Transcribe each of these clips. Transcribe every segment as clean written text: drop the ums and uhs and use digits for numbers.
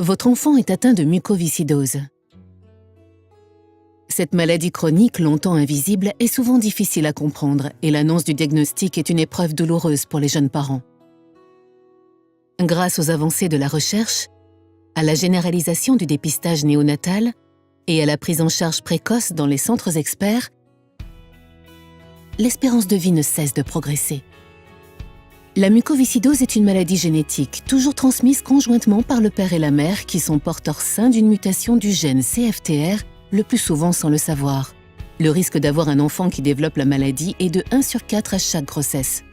Votre enfant est atteint de mucoviscidose. Cette maladie chronique, longtemps invisible, est souvent difficile à comprendre et l'annonce du diagnostic est une épreuve douloureuse pour les jeunes parents. Grâce aux avancées de la recherche, à la généralisation du dépistage néonatal et à la prise en charge précoce dans les centres experts, l'espérance de vie ne cesse de progresser. La mucoviscidose est une maladie génétique, toujours transmise conjointement par le père et la mère qui sont porteurs sains d'une mutation du gène CFTR, le plus souvent sans le savoir. Le risque d'avoir un enfant qui développe la maladie est de 1 sur 4 à chaque grossesse.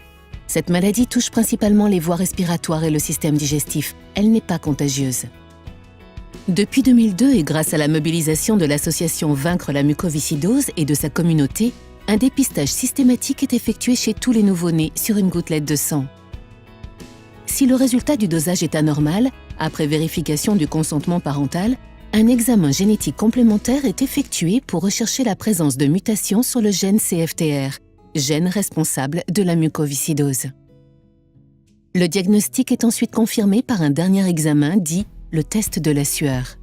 Cette maladie touche principalement les voies respiratoires et le système digestif. Elle n'est pas contagieuse. Depuis 2002 et grâce à la mobilisation de l'association Vaincre la mucoviscidose et de sa communauté, un dépistage systématique est effectué chez tous les nouveau-nés sur une gouttelette de sang. Si le résultat du dosage est anormal, après vérification du consentement parental, un examen génétique complémentaire est effectué pour rechercher la présence de mutations sur le gène CFTR, gène responsable de la mucoviscidose. Le diagnostic est ensuite confirmé par un dernier examen dit le test de la sueur.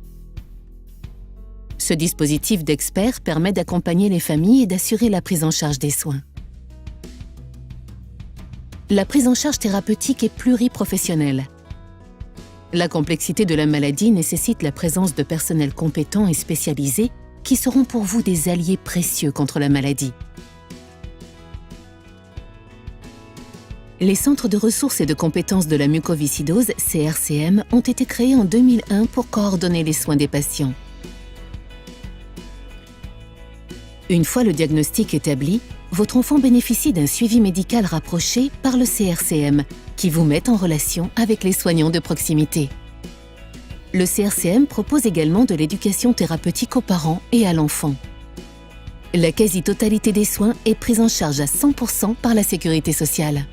Ce dispositif d'experts permet d'accompagner les familles et d'assurer la prise en charge des soins. La prise en charge thérapeutique est pluriprofessionnelle. La complexité de la maladie nécessite la présence de personnels compétents et spécialisés qui seront pour vous des alliés précieux contre la maladie. Les centres de ressources et de compétences de la mucoviscidose, CRCM, ont été créés en 2001 pour coordonner les soins des patients. Une fois le diagnostic établi, votre enfant bénéficie d'un suivi médical rapproché par le CRCM, qui vous met en relation avec les soignants de proximité. Le CRCM propose également de l'éducation thérapeutique aux parents et à l'enfant. La quasi-totalité des soins est prise en charge à 100% par la Sécurité sociale.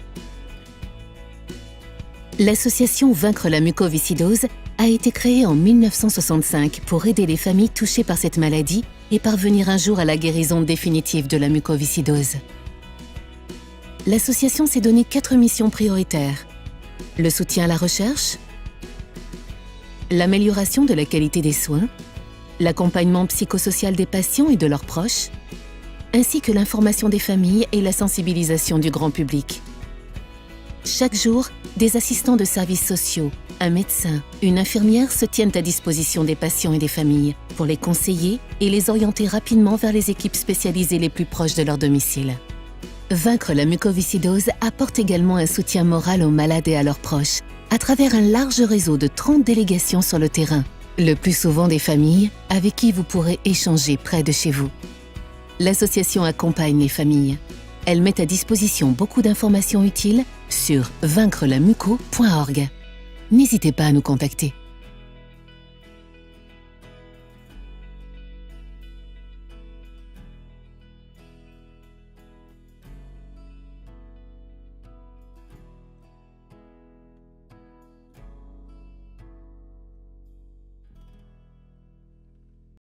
L'association Vaincre la mucoviscidose a été créée en 1965 pour aider les familles touchées par cette maladie et parvenir un jour à la guérison définitive de la mucoviscidose. L'association s'est donné 4 missions prioritaires. Le soutien à la recherche, l'amélioration de la qualité des soins, l'accompagnement psychosocial des patients et de leurs proches, ainsi que l'information des familles et la sensibilisation du grand public. Chaque jour, des assistants de services sociaux, un médecin, une infirmière se tiennent à disposition des patients et des familles pour les conseiller et les orienter rapidement vers les équipes spécialisées les plus proches de leur domicile. Vaincre la mucoviscidose apporte également un soutien moral aux malades et à leurs proches à travers un large réseau de 30 délégations sur le terrain, le plus souvent des familles avec qui vous pourrez échanger près de chez vous. L'association accompagne les familles. Elle met à disposition beaucoup d'informations utiles sur vaincrelamuco.org. N'hésitez pas à nous contacter.